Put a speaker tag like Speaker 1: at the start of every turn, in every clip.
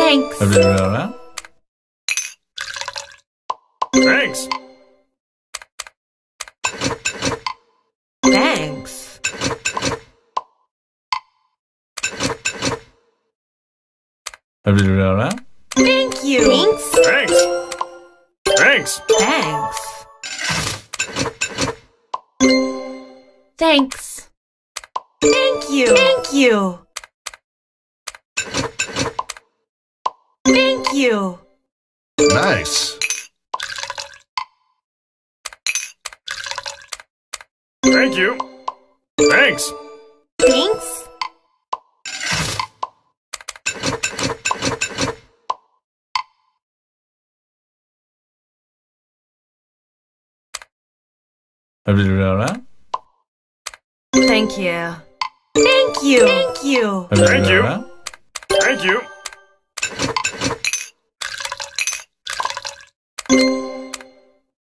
Speaker 1: Thanks.
Speaker 2: Thanks.
Speaker 1: Thanks. Thank you. Thanks.
Speaker 2: Thanks.
Speaker 1: Thanks. Thanks. Thank you. Thank you. Thank you.
Speaker 3: Nice.
Speaker 2: Thank you. Thanks.
Speaker 1: Thanks. Thank you. Thank you. Thank you.
Speaker 2: Thank you. Thank you.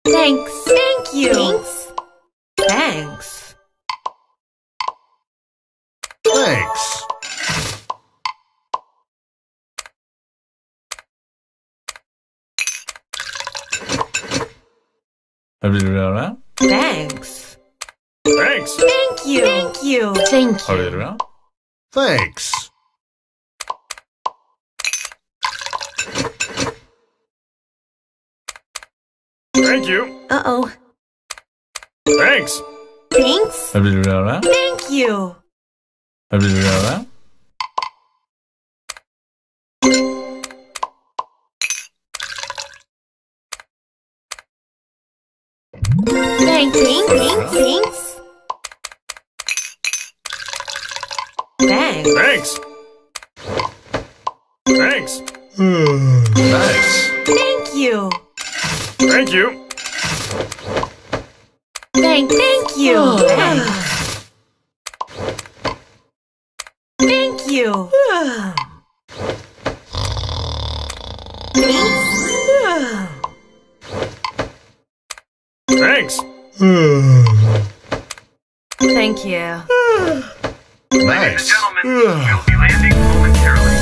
Speaker 1: Thanks. Thank you. Thanks.
Speaker 3: Thanks.
Speaker 1: Thanks.
Speaker 2: Thanks.
Speaker 1: Thank you. Thank you. Thank you.
Speaker 3: Thanks.
Speaker 2: Thank you.
Speaker 1: Uh-oh.
Speaker 2: Thanks.
Speaker 1: Thanks. Thank you. Thanks. Thanks. Thanks.
Speaker 2: Thanks. Thanks.
Speaker 3: Nice.
Speaker 1: Thank you.
Speaker 2: Thank you.
Speaker 1: Thank you. Thanks. Thank you.
Speaker 2: Thanks.
Speaker 1: Thank you.
Speaker 3: Nice.
Speaker 4: Gentlemen, we'll be landing momentarily.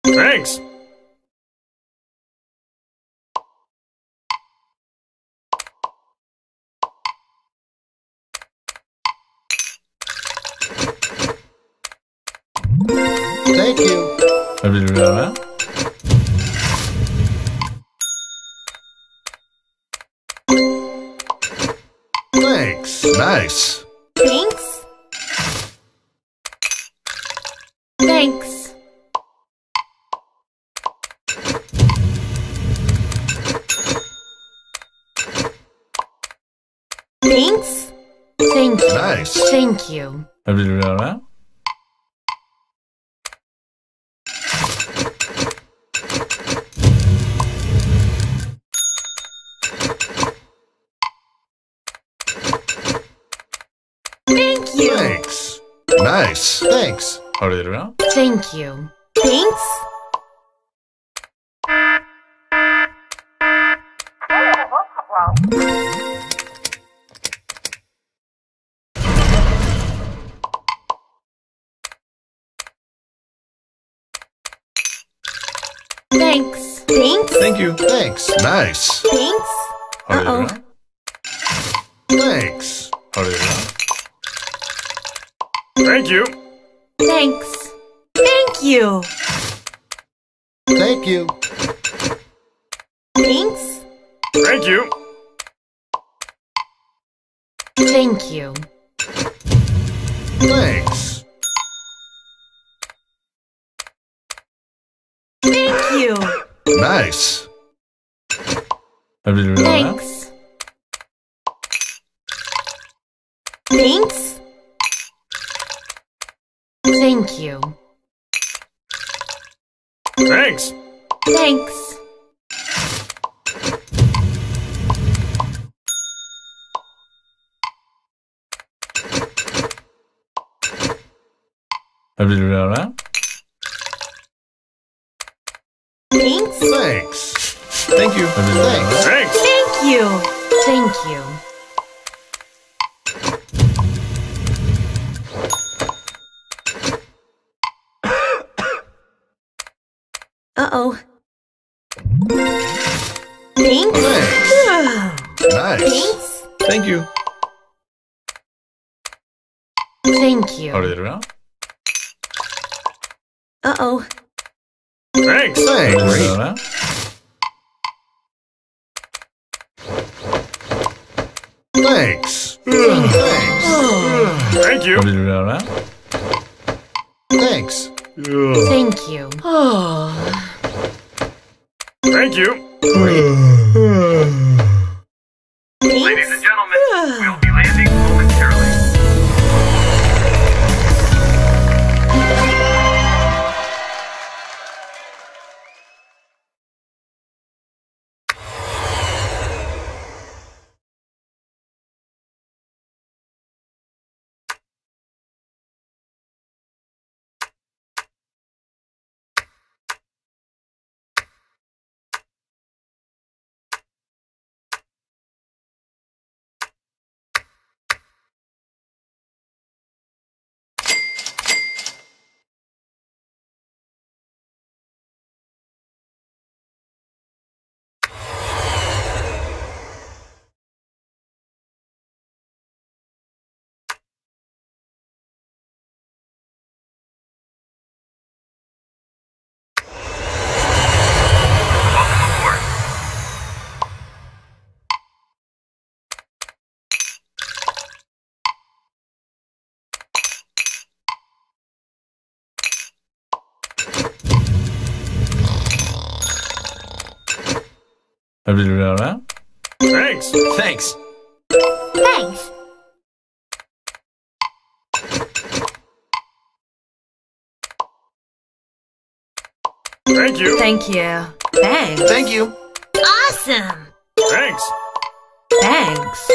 Speaker 2: Thanks.
Speaker 3: Thank you. Thanks. Nice.
Speaker 1: Thanks. Thanks. Thanks. Thank you.
Speaker 3: Nice.
Speaker 1: Thank you. Thank you.
Speaker 3: Thanks. Nice. Thanks.
Speaker 1: Thank you. Thanks. Thanks. Thanks.
Speaker 3: Thank you. Thanks. Nice.
Speaker 1: Thanks. Uh-oh.
Speaker 3: Thanks.
Speaker 2: Thank you.
Speaker 1: Thanks. Thank you.
Speaker 3: Thank you.
Speaker 1: Thanks.
Speaker 2: Thank you.
Speaker 1: Thank you.
Speaker 3: Thanks.
Speaker 1: Thank you.
Speaker 3: Nice.
Speaker 1: Thanks. Thanks. Thank you.
Speaker 2: Thanks.
Speaker 1: Thanks. Thanks.
Speaker 3: Thanks.
Speaker 5: Thank you.
Speaker 3: Thanks.
Speaker 2: Thanks.
Speaker 1: Thank you. Thank you. Uh-oh. Thanks.
Speaker 3: Thanks. Nice.
Speaker 1: Thanks.
Speaker 5: Thank you.
Speaker 1: Thank you. Uh-oh.
Speaker 2: Thanks.
Speaker 3: Thanks. Thanks. Thanks.
Speaker 2: Thank you.
Speaker 3: Thanks.
Speaker 1: Thank you. Oh.
Speaker 2: Thank you.
Speaker 4: Ladies and
Speaker 1: Thanks.
Speaker 4: gentlemen, we'll be landing momentarily. Welcome aboard.
Speaker 2: Thanks.
Speaker 5: Thanks.
Speaker 1: Thanks.
Speaker 2: Thank you.
Speaker 1: Thank you. Thanks.
Speaker 5: Thank you.
Speaker 1: Awesome.
Speaker 2: Thanks.
Speaker 1: Thanks.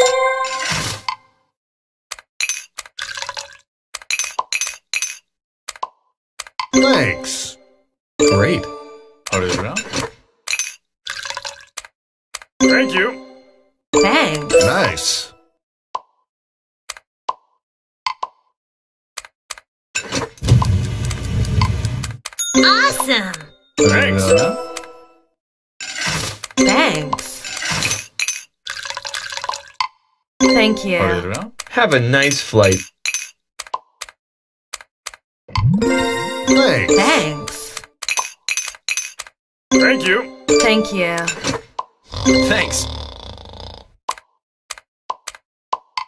Speaker 3: Thanks.
Speaker 5: Great.
Speaker 2: Thank you.
Speaker 1: Thanks.
Speaker 3: Nice.
Speaker 1: Awesome.
Speaker 2: Thanks.
Speaker 1: Thanks. Thank you.
Speaker 5: Have a nice flight.
Speaker 3: Thanks.
Speaker 1: Thanks.
Speaker 2: Thank you.
Speaker 1: Thank you.
Speaker 5: Thanks.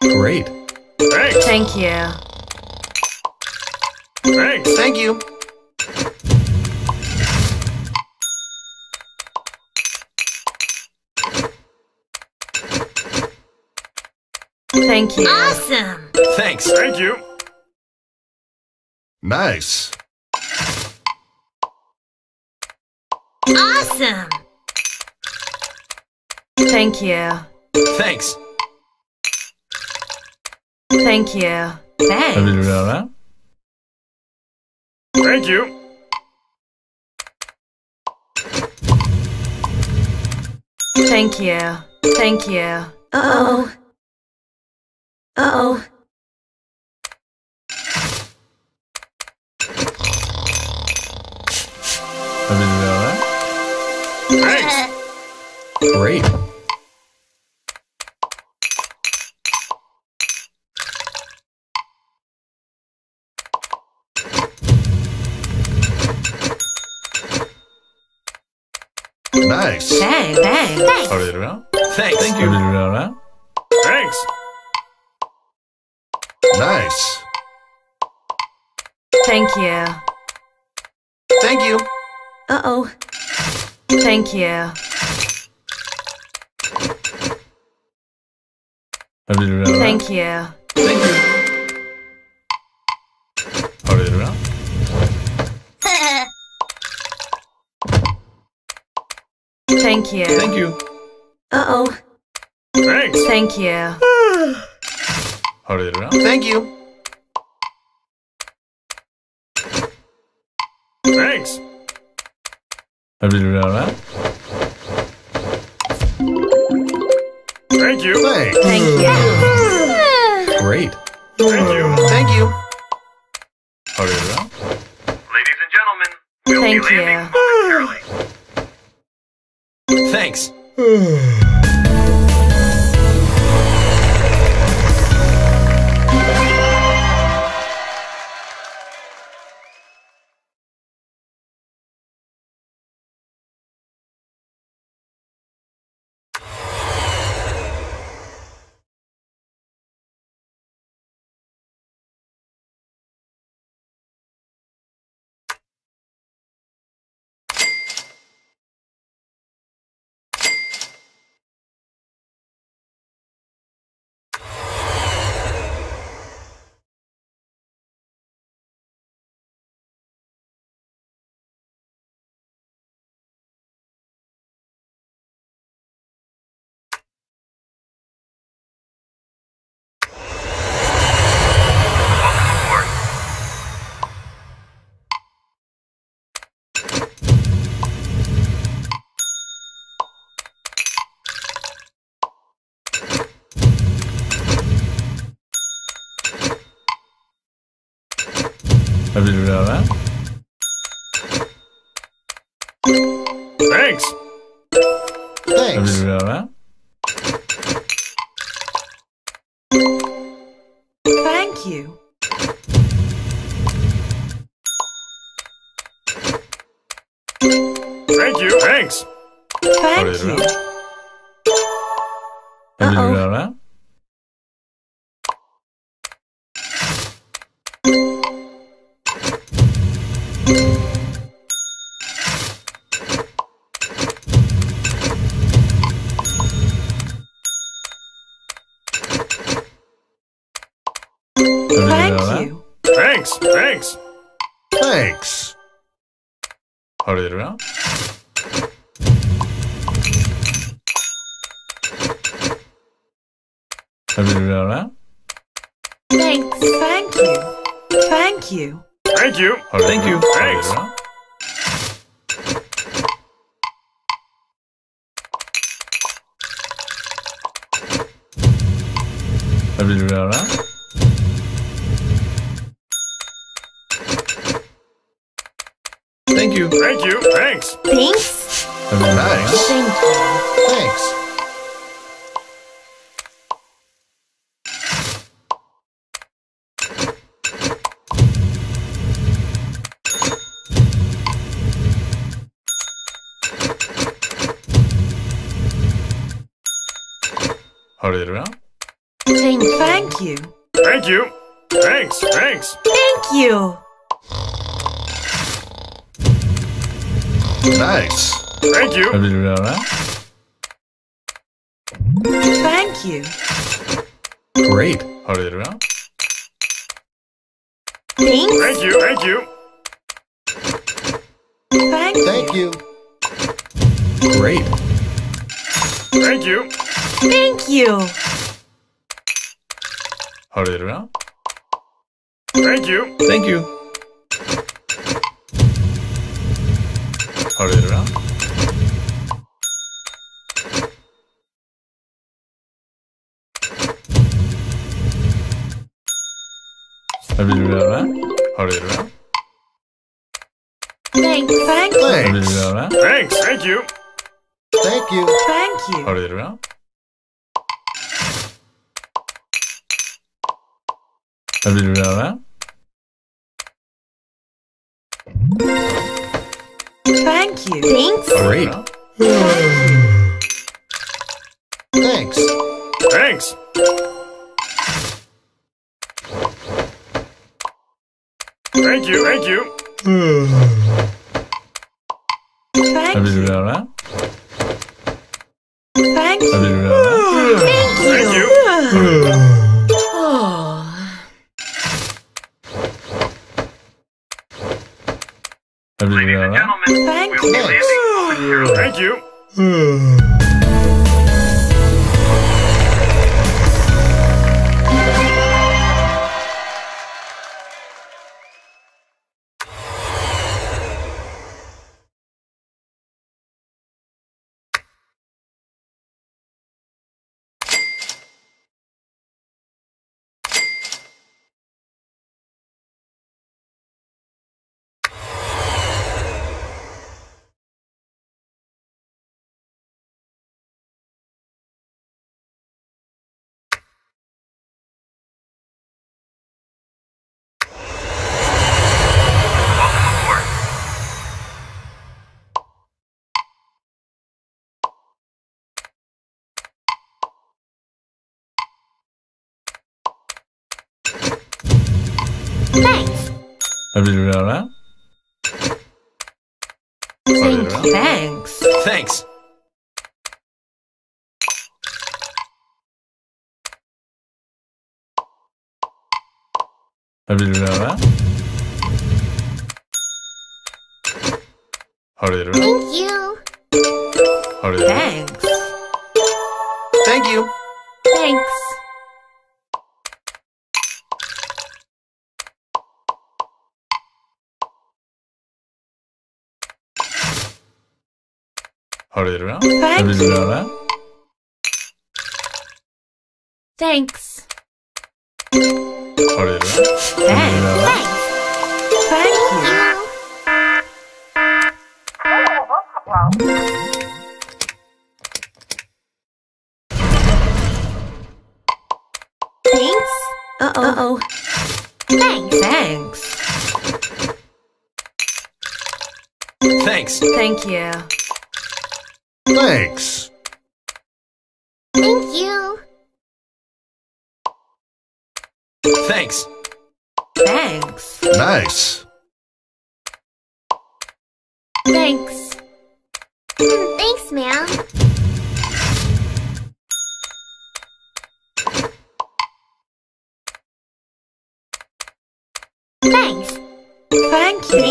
Speaker 5: Great.
Speaker 2: Thanks.
Speaker 1: Thank you.
Speaker 2: Thanks.
Speaker 5: Thank you.
Speaker 1: Thank you. Awesome.
Speaker 5: Thanks.
Speaker 2: Thank you.
Speaker 3: Nice.
Speaker 1: Awesome. Thank you.
Speaker 5: Thanks.
Speaker 1: Thank you. Thanks.
Speaker 2: Thank you.
Speaker 1: Thank you. Thank you. Uh-oh. Uh-oh.
Speaker 2: Thanks.
Speaker 5: Great.
Speaker 3: Nice.
Speaker 1: Thanks. Thanks.
Speaker 5: Thanks. Thank you.
Speaker 2: Thanks.
Speaker 3: Nice.
Speaker 1: Thank you.
Speaker 3: Thank you.
Speaker 1: Uh-oh. Thank you. Thank you.
Speaker 5: Thank you.
Speaker 1: Thank you.
Speaker 5: Thank you.
Speaker 1: Uh-oh.
Speaker 2: Thanks.
Speaker 1: Thank you.
Speaker 3: Thank you.
Speaker 2: Thanks.
Speaker 3: Thank you. Thanks.
Speaker 1: Thank you.
Speaker 5: Great.
Speaker 2: Thank you.
Speaker 3: Thank you.
Speaker 4: Ladies and gentlemen, we'll
Speaker 1: Thank
Speaker 4: be landing
Speaker 1: you.
Speaker 4: momentarily.
Speaker 5: Thanks.
Speaker 4: Welcome aboard.
Speaker 2: Thanks.
Speaker 3: Thanks.
Speaker 1: Thank you.
Speaker 2: Thank you. Thanks.
Speaker 1: Thank you. Uh-oh. Thank you.
Speaker 2: Thanks. Thanks.
Speaker 3: Thanks.
Speaker 1: Thanks. Thank you. Thank you.
Speaker 2: Thank you.
Speaker 5: Thank you.
Speaker 2: Thanks.
Speaker 5: Thank you.
Speaker 2: Thank you. Thanks.
Speaker 1: Thanks.
Speaker 3: Nice.
Speaker 1: Thank you.
Speaker 3: Thanks.
Speaker 1: Thank you.
Speaker 2: Thank you. Thanks. Thanks.
Speaker 1: Thank you.
Speaker 3: Nice.
Speaker 2: Thank you.
Speaker 1: Thank you.
Speaker 5: Great.
Speaker 1: Thanks.
Speaker 2: Thank you. Thank you.
Speaker 3: Thank you.
Speaker 5: Great.
Speaker 2: Thank you.
Speaker 1: Thank you.
Speaker 2: Thank you.
Speaker 5: Thank you.
Speaker 1: Thanks. Thank you.
Speaker 3: Thanks.
Speaker 2: Thanks. Thank you.
Speaker 3: Thank you.
Speaker 1: Thank you. Thank you. Thanks.
Speaker 5: Great.
Speaker 2: Thanks. Thank you. Thank you.
Speaker 1: Thank you. Thank you.
Speaker 2: Thank you.
Speaker 1: Oh.
Speaker 4: Ladies and gentlemen,
Speaker 1: Thank
Speaker 4: we'll be
Speaker 1: you.
Speaker 4: landing momentarily.
Speaker 2: Thank you.
Speaker 4: Welcome aboard.
Speaker 1: Thanks. Thanks.
Speaker 5: Thanks.
Speaker 1: Thank you. Thanks.
Speaker 3: Thank you.
Speaker 1: Thanks. Thank you. Thanks. Thanks. Thank you. Thanks. Uh-oh. Thanks.
Speaker 5: Thanks.
Speaker 1: Thank you.
Speaker 3: Thanks.
Speaker 1: Thank you.
Speaker 5: Thanks.
Speaker 1: Thanks.
Speaker 3: Nice.
Speaker 1: Thanks. Thanks, ma'am. Thanks. Thank you.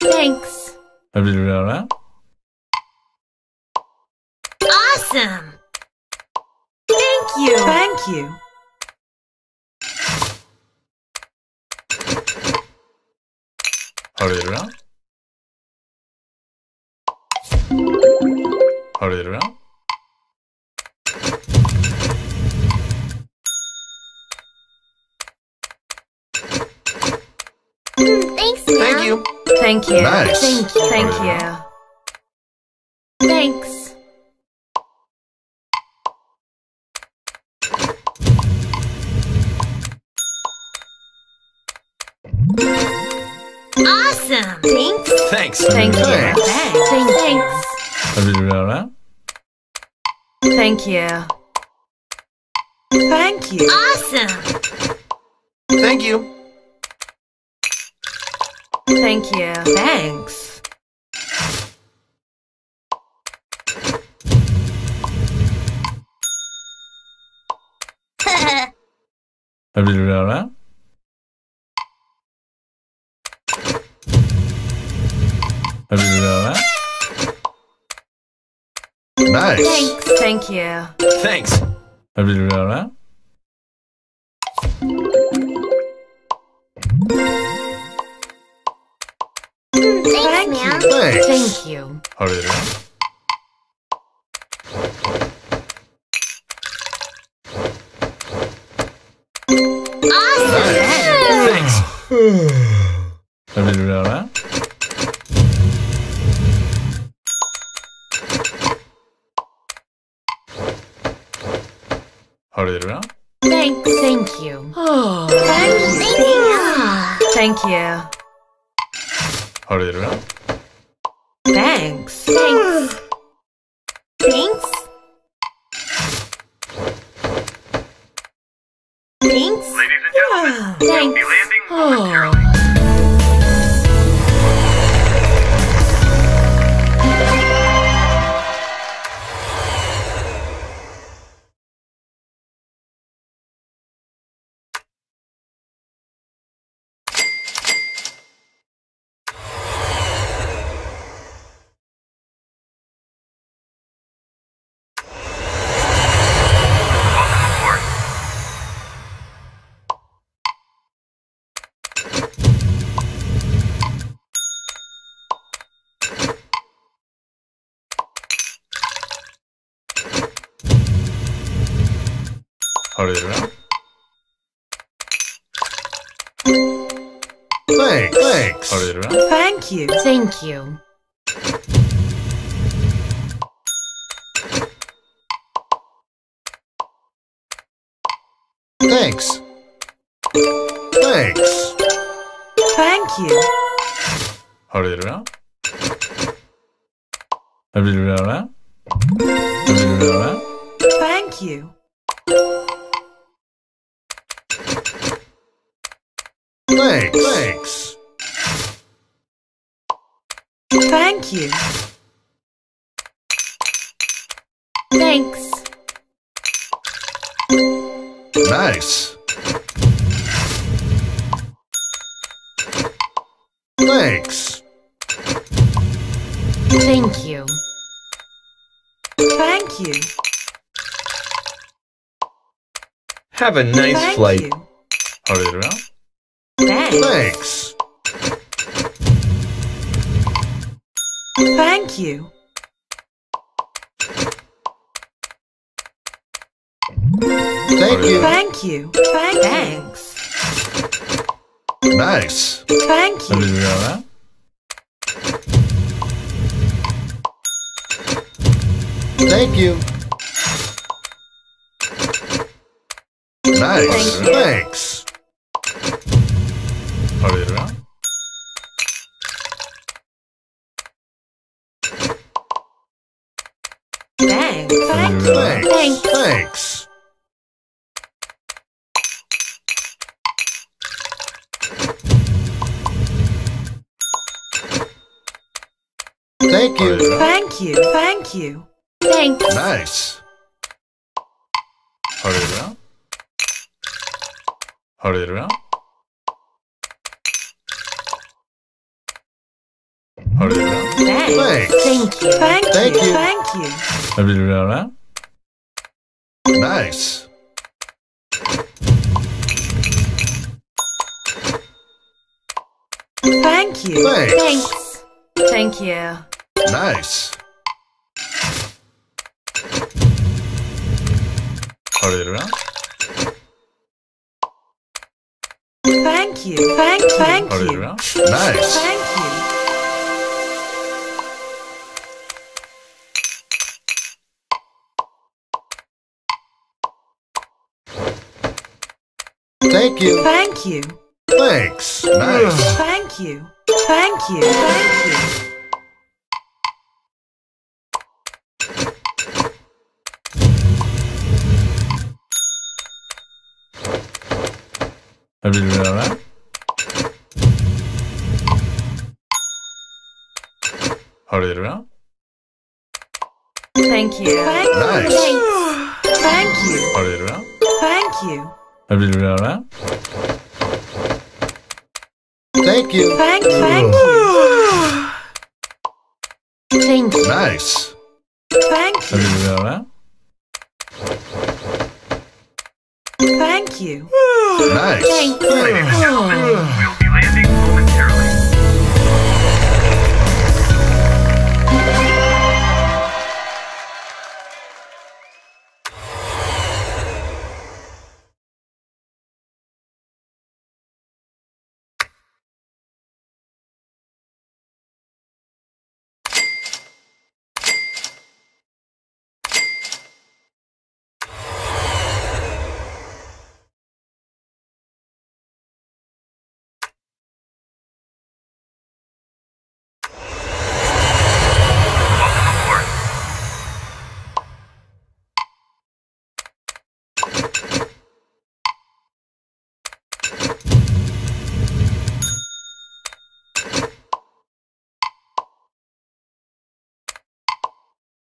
Speaker 1: Thanks. Awesome. Thank you. Thank you. Thanks, ma'am.
Speaker 3: Thank you.
Speaker 1: Thank you.
Speaker 3: Nice.
Speaker 1: Thank you. Thank you. Thanks. Awesome. Thanks.
Speaker 5: Thanks.
Speaker 1: Thank you.
Speaker 3: Thanks.
Speaker 1: Thanks. Thank you. Thank you. Awesome.
Speaker 3: Thank you.
Speaker 1: Thank you. Thanks.
Speaker 3: Nice.
Speaker 1: Thanks. Thank you.
Speaker 5: Thanks.
Speaker 1: Thank you.
Speaker 3: Thanks.
Speaker 1: Thank you. Awesome.
Speaker 5: Thanks.
Speaker 1: Thanks. Thank you. Oh. Thank you. Thanks. Thanks. Thanks.
Speaker 4: gentlemen. We'll be landing momentarily.
Speaker 5: Hurry around.
Speaker 3: Thanks.
Speaker 5: Hurry around.
Speaker 1: Thank you. Thank you.
Speaker 3: Thanks. Thanks.
Speaker 1: Thank you.
Speaker 5: Hurry around. Hurry around. Hurry around.
Speaker 1: Thank you.
Speaker 3: Thanks.
Speaker 1: Thank you. Thanks.
Speaker 3: Nice. Thanks.
Speaker 1: Thank you. Thank you.
Speaker 6: Have a nice
Speaker 1: Thank
Speaker 6: flight.
Speaker 1: you.
Speaker 5: Hurry around.
Speaker 1: Thanks.
Speaker 3: Thanks.
Speaker 1: Thank you.
Speaker 3: Thank you.
Speaker 1: Thank you. Thanks.
Speaker 3: Nice.
Speaker 1: Thank you.
Speaker 5: Hurry around.
Speaker 3: Thank you. Nice.
Speaker 1: Thank you.
Speaker 3: Thanks.
Speaker 5: Hurry around.
Speaker 1: Thanks. Thank you.
Speaker 3: Thanks.
Speaker 1: Thanks.
Speaker 3: Thanks. Thank you.
Speaker 1: Thank you. Thank you. Thanks.
Speaker 3: Nice.
Speaker 5: Hurry around. Hurry around. Hurry around.
Speaker 1: Thanks. Thank you. Thank
Speaker 3: Thank
Speaker 1: you.
Speaker 3: you.
Speaker 1: Thank you.
Speaker 5: Hurry around.
Speaker 3: Nice.
Speaker 1: Thank you.
Speaker 3: Thanks.
Speaker 1: Thank you.
Speaker 3: Nice.
Speaker 5: Hurry around.
Speaker 1: Thank you. Thank
Speaker 5: Hurry
Speaker 1: you.
Speaker 5: around.
Speaker 3: Nice.
Speaker 1: Thank you.
Speaker 3: Thank you.
Speaker 1: Thank you.
Speaker 3: Thanks. Nice.
Speaker 1: Thank you. Thank you. Thank you.
Speaker 5: Hurry around. Hurry around.
Speaker 1: Thank you.
Speaker 3: Nice.
Speaker 1: Thank you.
Speaker 5: Hurry around.
Speaker 1: Thank you.
Speaker 5: Hurry around.
Speaker 3: Thank you.
Speaker 1: Thank you. Thank you.
Speaker 3: Nice.
Speaker 1: Thank you.
Speaker 5: Hurry around.
Speaker 1: Thank you.
Speaker 3: Nice.
Speaker 1: Thank you.
Speaker 4: Ladies and gentlemen, we'll be landing momentarily.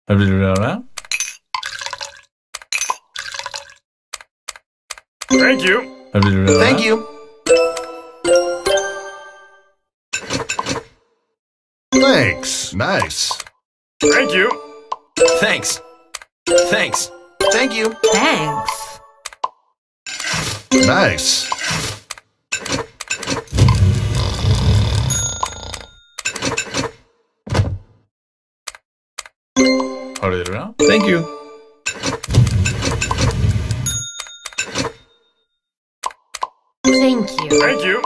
Speaker 5: Har du det bra?
Speaker 2: Thank you.
Speaker 5: Har du det bra?
Speaker 3: Thank you. Thanks. Nice.
Speaker 2: Thank you.
Speaker 6: Thanks. Thanks.
Speaker 3: Thank you.
Speaker 1: Thanks.
Speaker 3: Nice.
Speaker 5: Har du det bra?
Speaker 6: Thank you.
Speaker 1: Thank you.
Speaker 2: Thank you.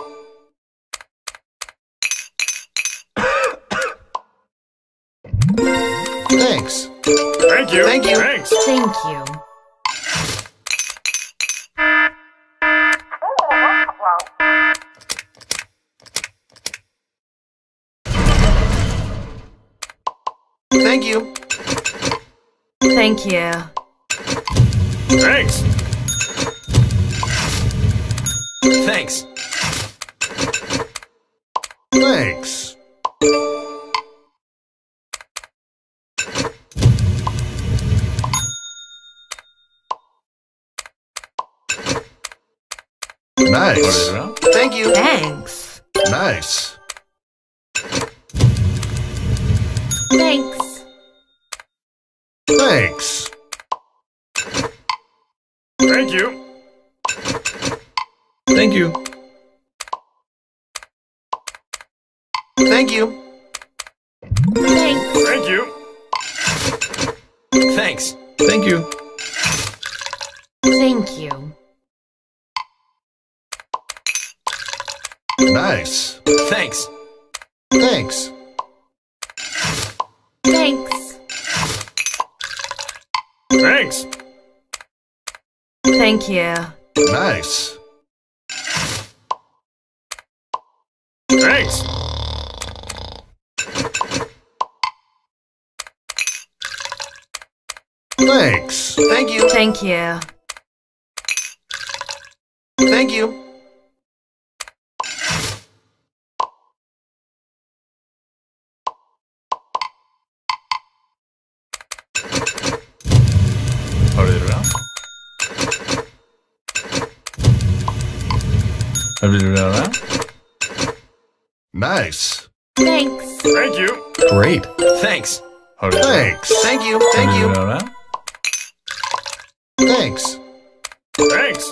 Speaker 3: Thanks.
Speaker 2: Thank you.
Speaker 3: Thank you.
Speaker 2: Thanks.
Speaker 1: Thank you.
Speaker 3: Thank you.
Speaker 1: Thank you.
Speaker 2: Thanks.
Speaker 6: Thanks.
Speaker 3: Thanks.
Speaker 5: Har du
Speaker 3: Nice.
Speaker 5: det bra?
Speaker 3: Thank you.
Speaker 1: Thanks.
Speaker 3: Nice.
Speaker 1: Thanks.
Speaker 3: Thanks.
Speaker 2: Thank you.
Speaker 6: Thank you.
Speaker 3: Thank you.
Speaker 1: Thanks.
Speaker 2: Thank you.
Speaker 6: Thanks. Thank you.
Speaker 1: Thank you.
Speaker 3: Nice.
Speaker 6: Thanks.
Speaker 3: Thanks.
Speaker 1: Thanks.
Speaker 2: Thanks.
Speaker 1: Thank you.
Speaker 3: Nice.
Speaker 2: Thanks.
Speaker 3: Thanks. Thank you.
Speaker 1: Thank you.
Speaker 3: Thank you.
Speaker 5: Har du det bra? Har du det bra?
Speaker 3: Nice.
Speaker 1: Thanks.
Speaker 2: Thank you.
Speaker 6: Great. Thanks.
Speaker 5: Har du det bra?
Speaker 3: Thanks. Thank you. Thank
Speaker 5: Har du
Speaker 3: you.
Speaker 5: det bra?
Speaker 3: Thanks.
Speaker 2: Thanks.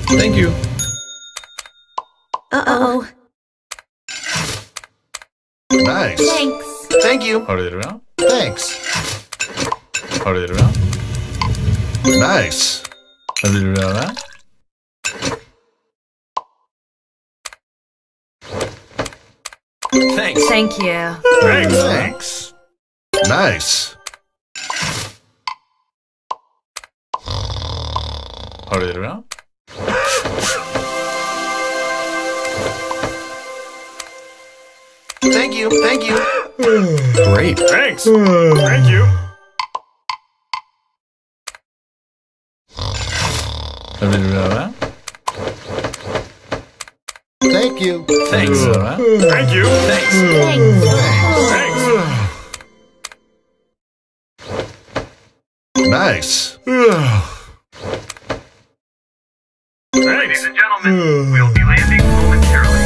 Speaker 6: Thank you.
Speaker 1: Uh-oh.
Speaker 3: Nice.
Speaker 1: Thanks.
Speaker 3: Thank you.
Speaker 5: Har du det bra?
Speaker 3: Thanks.
Speaker 5: Har du det bra?
Speaker 3: Nice.
Speaker 5: Har du det bra?
Speaker 6: Thanks.
Speaker 1: Thank you.
Speaker 2: Thanks.
Speaker 3: Thanks. Nice.
Speaker 5: Har du det bra?
Speaker 3: Thank you. Thank you.
Speaker 6: Great.
Speaker 2: Thanks. Thank you.
Speaker 5: Har du det bra?
Speaker 3: Thank you.
Speaker 6: Thanks.
Speaker 5: Har du det bra?
Speaker 2: Thank you.
Speaker 6: Thanks.
Speaker 1: Thanks.
Speaker 2: Thanks.
Speaker 3: Nice.
Speaker 4: Ladies
Speaker 2: Thanks.
Speaker 4: and gentlemen, we'll be landing momentarily.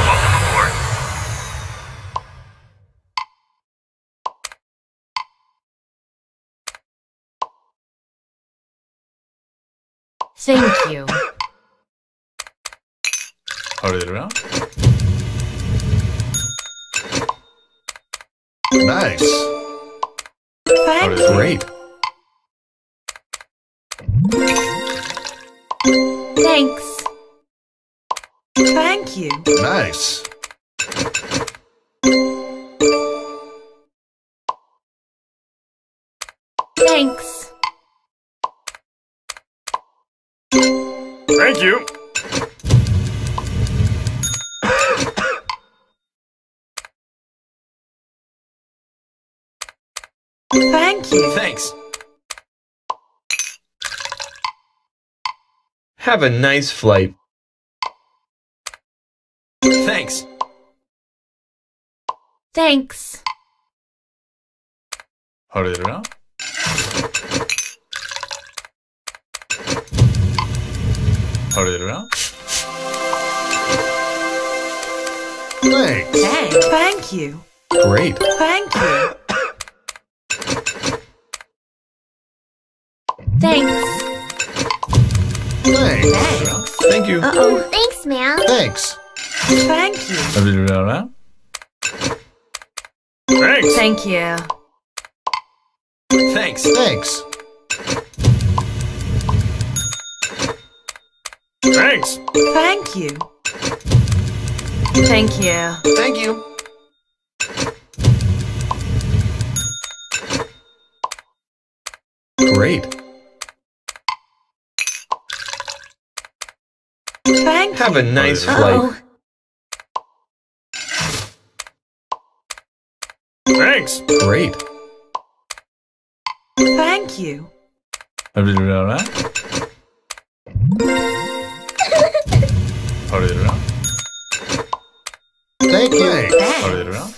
Speaker 4: Welcome aboard.
Speaker 1: Thank you.
Speaker 5: Har du det bra?
Speaker 3: Nice.
Speaker 5: Har du
Speaker 1: Thank
Speaker 5: det bra?
Speaker 6: Great.
Speaker 1: Thanks. Thank you.
Speaker 3: Nice.
Speaker 1: Thanks.
Speaker 2: Thank you.
Speaker 1: Thank you.
Speaker 6: Thanks. Have a nice flight. Thanks.
Speaker 1: Thanks.
Speaker 5: Har du det bra? Har du det bra?
Speaker 3: Thanks.
Speaker 1: Thanks. Thank you.
Speaker 6: Great.
Speaker 1: Thank you. Thanks.
Speaker 3: Thanks.
Speaker 1: Thanks.
Speaker 6: Thank you.
Speaker 1: Uh-oh.
Speaker 7: Thanks, ma'am.
Speaker 3: Thanks.
Speaker 1: Thank you.
Speaker 5: Vad vill du göra?
Speaker 2: Thanks.
Speaker 1: Thank you.
Speaker 6: Thanks.
Speaker 3: Thanks.
Speaker 2: Thanks.
Speaker 1: Thank you. Thank you.
Speaker 3: Thank you.
Speaker 6: Great.
Speaker 1: Thank
Speaker 6: Have a nice
Speaker 1: you.
Speaker 6: flight.
Speaker 1: Uh-oh.
Speaker 2: Thanks.
Speaker 6: Great.
Speaker 1: Thank you.
Speaker 5: Vad vill du göra? Har du det bra?
Speaker 3: Thank you.
Speaker 5: Har du det bra?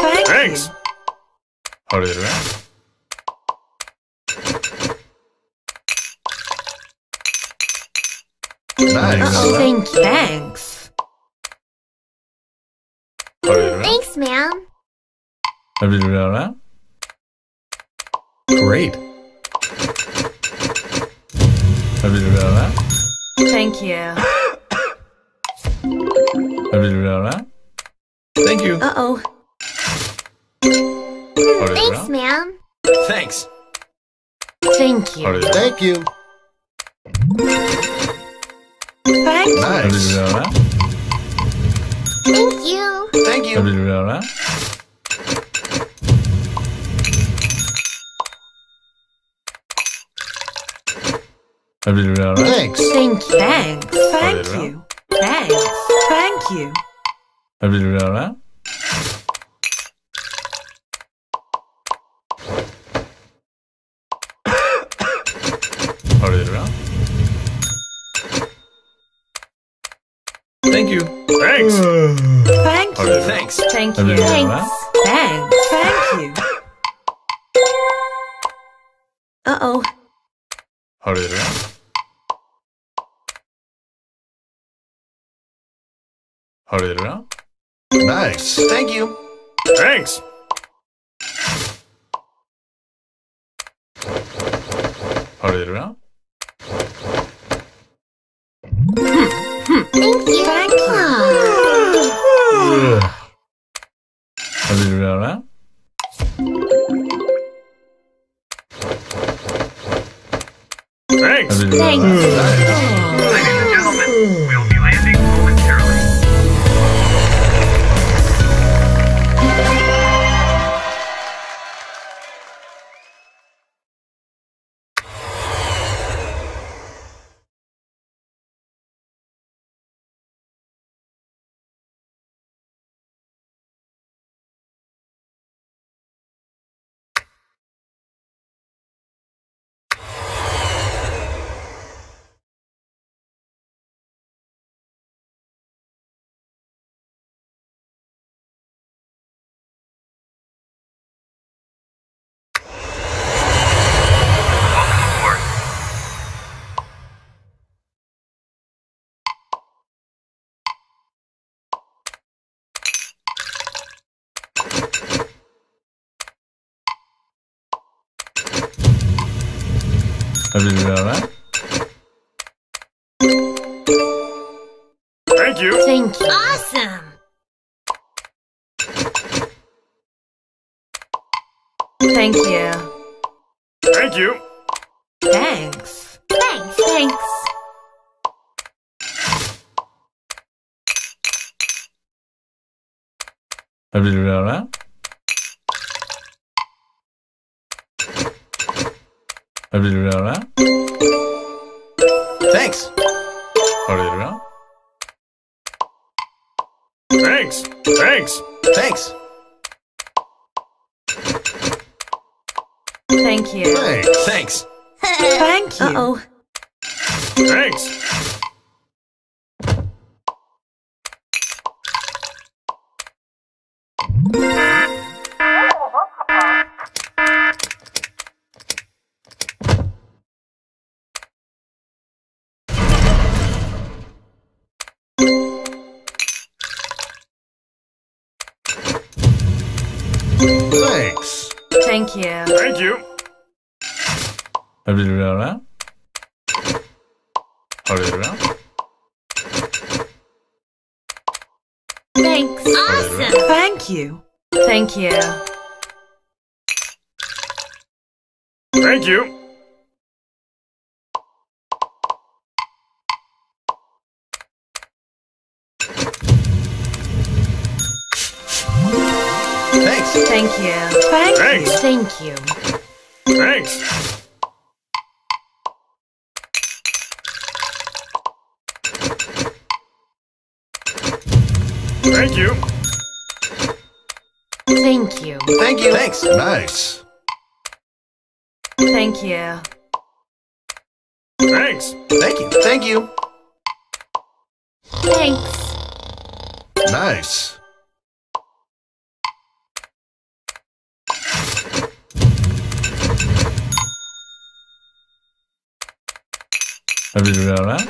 Speaker 1: Thank
Speaker 2: Thanks.
Speaker 1: you.
Speaker 5: Har du det bra?
Speaker 3: Nice.
Speaker 1: Uh-oh. Thank you. Thanks.
Speaker 5: Har du det bra?
Speaker 7: Thanks, ma'am.
Speaker 5: Vad vill du göra?
Speaker 6: Great.
Speaker 5: Vad vill du göra?
Speaker 1: Thank you.
Speaker 5: Vad vill du göra?
Speaker 6: Thank you.
Speaker 1: Uh-oh.
Speaker 5: Har du det
Speaker 7: Thanks,
Speaker 5: bra?
Speaker 7: ma'am.
Speaker 6: Thanks.
Speaker 1: Thank
Speaker 5: Har
Speaker 1: you.
Speaker 5: du det bra?
Speaker 3: Thank you.
Speaker 1: Thank you.
Speaker 5: Vad vill du
Speaker 3: Nice.
Speaker 5: göra?
Speaker 7: Thank you.
Speaker 3: Thank
Speaker 5: Vad
Speaker 3: you.
Speaker 5: vill du göra? Vad vill du göra?
Speaker 3: Thanks.
Speaker 1: Thank you. Thanks. Thank
Speaker 5: bra.
Speaker 1: you. Thanks. Thank you.
Speaker 5: Vad vill du göra? Har du det bra?
Speaker 6: Thank you.
Speaker 2: Thanks.
Speaker 1: Thank
Speaker 5: Har du det
Speaker 1: you.
Speaker 5: bra?
Speaker 6: Thanks.
Speaker 1: Thank
Speaker 5: Vad
Speaker 1: you.
Speaker 5: vill du göra?
Speaker 1: Thanks. Thanks. Thank you. Uh-oh.
Speaker 5: Har du det bra? Har du det bra?
Speaker 3: Nice. Thank you.
Speaker 2: Thanks.
Speaker 5: Har du det bra?
Speaker 7: Thank you.
Speaker 1: Thank you.
Speaker 5: Vad vill du göra?
Speaker 2: Thanks.
Speaker 5: Vad vill du
Speaker 1: Thank
Speaker 5: göra?
Speaker 1: you.
Speaker 4: Ladies and gentlemen, we'll be landing momentarily. Welcome aboard.
Speaker 5: Vad vill du göra?
Speaker 2: Thank you.
Speaker 1: Thank you.
Speaker 7: Awesome.
Speaker 1: Thank you.
Speaker 2: Thank you.
Speaker 1: Thanks.
Speaker 7: Thanks.
Speaker 1: Thanks.
Speaker 5: Everybody around? Everybody around?
Speaker 6: Thanks.
Speaker 5: Hurry around.
Speaker 2: Thanks. Thanks.
Speaker 6: Thanks.
Speaker 1: Thank you.
Speaker 3: Thanks.
Speaker 6: Thanks.
Speaker 1: Thank you.
Speaker 7: Uh-oh.
Speaker 2: Thanks.
Speaker 3: Thanks.
Speaker 1: Thank you.
Speaker 2: Thank you.
Speaker 5: Everybody around? Hurry around.
Speaker 1: Thanks.
Speaker 5: Awesome.
Speaker 1: Thank you. Thank you.
Speaker 2: Thank you.
Speaker 6: Thanks.
Speaker 1: Thank you. Thank
Speaker 2: Thanks.
Speaker 1: you. Thank you.
Speaker 2: Thanks. Thank you.
Speaker 1: Thank you.
Speaker 6: Thank you. Thanks.
Speaker 3: Nice.
Speaker 1: Thank you.
Speaker 2: Thanks.
Speaker 6: Thank you. Thank you.
Speaker 1: Thanks.
Speaker 3: Nice.
Speaker 5: Everybody around?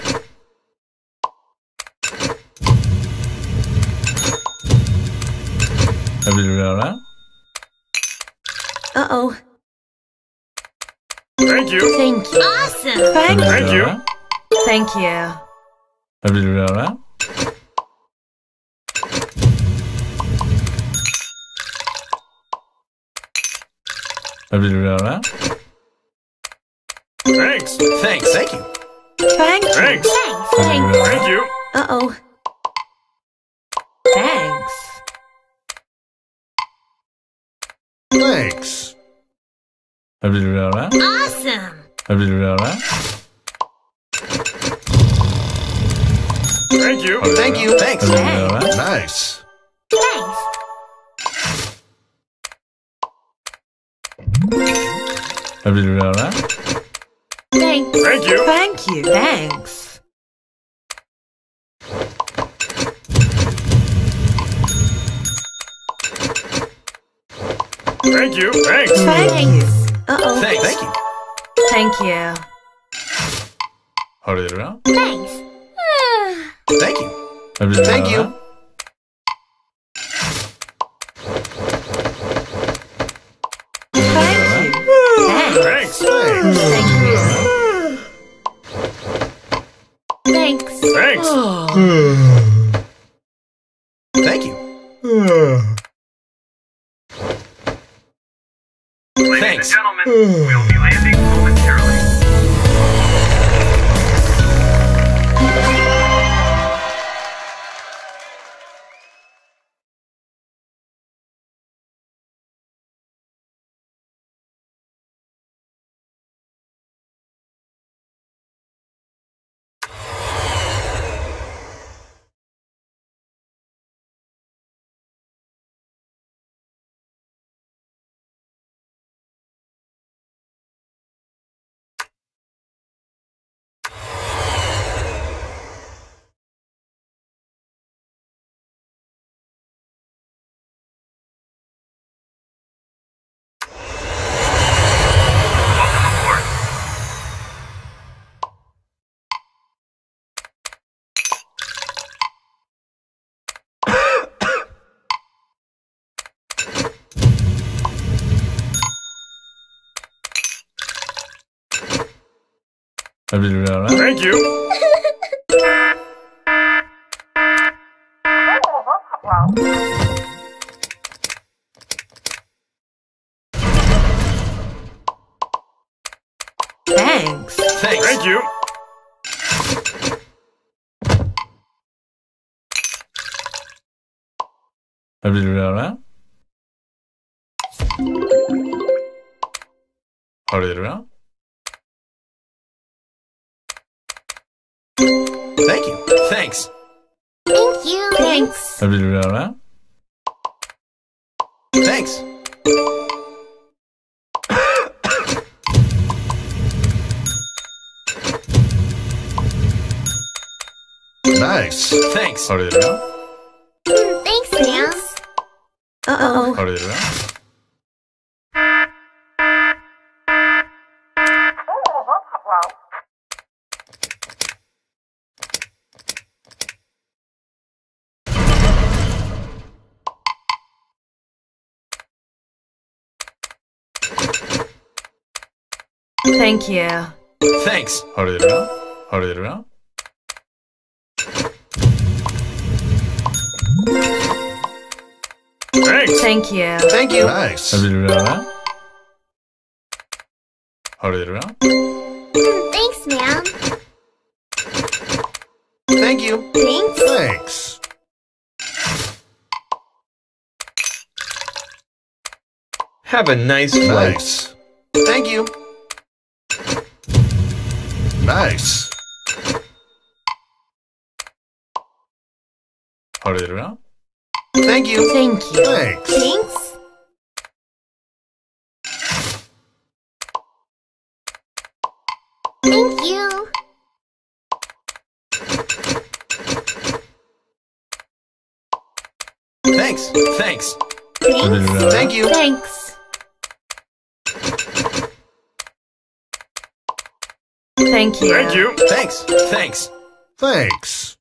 Speaker 5: Everybody around?
Speaker 7: Uh-oh.
Speaker 2: Thank you.
Speaker 1: Thank you. Awesome. Thank you.
Speaker 2: Thank you.
Speaker 1: Thank you.
Speaker 5: Everybody around? Everybody around?
Speaker 2: Thanks.
Speaker 6: Thanks. Thank you.
Speaker 1: Thank you.
Speaker 2: Thanks.
Speaker 1: Thank you.
Speaker 2: Thank you.
Speaker 7: Uh-oh.
Speaker 1: Thanks.
Speaker 3: Thanks.
Speaker 5: Everybody around?
Speaker 1: Awesome.
Speaker 5: Everybody around?
Speaker 2: Thank you.
Speaker 6: Thank you. Thanks.
Speaker 5: Everybody around?
Speaker 3: Nice.
Speaker 1: Thanks.
Speaker 5: Everybody around?
Speaker 1: Thanks.
Speaker 2: Thank you.
Speaker 1: Thank you. Thanks.
Speaker 2: Thank you. Thanks.
Speaker 1: Thank you.
Speaker 7: Uh-oh.
Speaker 6: Thanks. Thank you.
Speaker 1: Thank you.
Speaker 5: Hurry around?
Speaker 1: Thanks.
Speaker 6: Thank you.
Speaker 5: Everybody
Speaker 6: Thank you.
Speaker 5: around?
Speaker 1: Thank you. Thanks.
Speaker 2: Thanks.
Speaker 1: Thank you. Thanks.
Speaker 2: Thanks.
Speaker 6: Thank you.
Speaker 4: Ladies
Speaker 6: Thanks.
Speaker 4: and gentlemen, we'll be landing momentarily. Welcome aboard.
Speaker 5: Everybody around?
Speaker 2: Thank you.
Speaker 1: Thanks.
Speaker 6: Thanks.
Speaker 2: Thank you.
Speaker 5: Have you read? Har du det?
Speaker 6: Thank you. Thanks.
Speaker 1: Thank you. Thanks.
Speaker 5: Have you read?
Speaker 6: Thanks.
Speaker 3: Nice.
Speaker 6: Thanks.
Speaker 5: Har du det?
Speaker 1: Thanks, man. Uh-oh.
Speaker 5: Har du det?
Speaker 1: Thank you.
Speaker 6: Thanks.
Speaker 5: Har du det? Har du det?
Speaker 2: Thanks.
Speaker 1: Thank you.
Speaker 6: Thank you.
Speaker 3: Nice.
Speaker 5: Have you read? Har du det?
Speaker 1: Thanks, man.
Speaker 6: Thank you.
Speaker 1: Thanks.
Speaker 3: Thanks.
Speaker 6: Have a nice flight.
Speaker 3: Nice.
Speaker 6: Thank you.
Speaker 3: Nice.
Speaker 5: Har du det?
Speaker 6: Thank you.
Speaker 1: Thank you.
Speaker 3: Thanks.
Speaker 1: Thanks. Thank you.
Speaker 6: Thanks. Thanks.
Speaker 5: Have you
Speaker 1: Thanks.
Speaker 5: read?
Speaker 6: Thank you.
Speaker 1: Thanks. Thank you.
Speaker 2: Thank you.
Speaker 6: Thanks. Thanks.
Speaker 3: Thanks.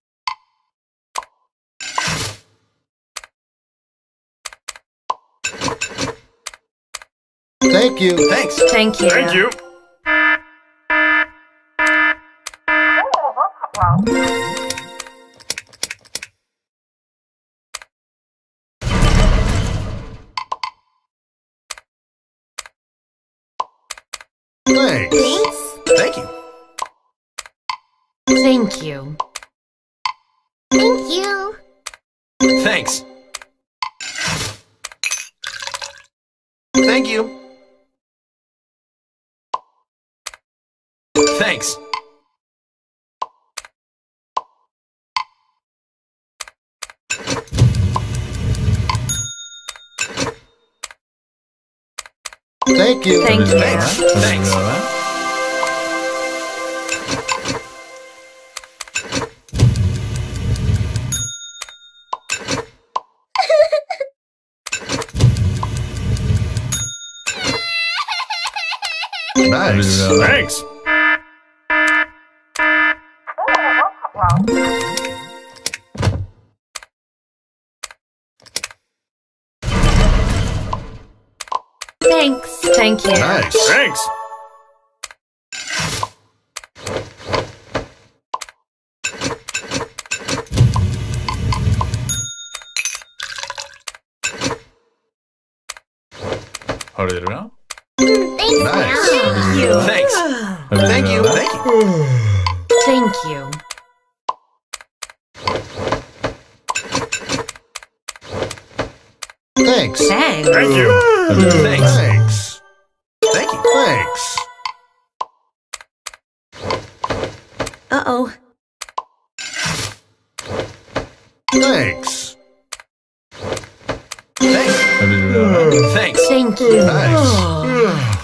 Speaker 3: Thank you.
Speaker 6: Thanks.
Speaker 1: Thank you.
Speaker 2: Thank you.
Speaker 3: Thanks.
Speaker 1: Thanks.
Speaker 6: Thank you.
Speaker 1: Thank you. Thank you.
Speaker 6: Thanks. Thank you. Thanks.
Speaker 3: Thank you.
Speaker 1: Thank you.
Speaker 6: Thanks.
Speaker 5: Have you
Speaker 6: Thanks.
Speaker 5: read? Have you
Speaker 3: Nice.
Speaker 5: read?
Speaker 2: Thanks.
Speaker 1: Thanks. Thank you.
Speaker 3: Nice.
Speaker 2: Thanks.
Speaker 5: Har du det?
Speaker 1: Thanks,
Speaker 3: Nice.
Speaker 1: man. Thank you.
Speaker 6: Thanks.
Speaker 5: Have you
Speaker 6: Thank you.
Speaker 5: read?
Speaker 6: Thank you.
Speaker 1: Thank you.
Speaker 3: Thanks.
Speaker 1: Thanks.
Speaker 2: Thank you.
Speaker 5: Have you read?
Speaker 6: Thanks.
Speaker 3: Thanks.
Speaker 6: Thank you.
Speaker 3: Thanks.
Speaker 1: Uh-oh.
Speaker 3: Thanks.
Speaker 6: Thanks.
Speaker 5: Have you read?
Speaker 6: Thanks.
Speaker 1: Thank you.
Speaker 3: Nice.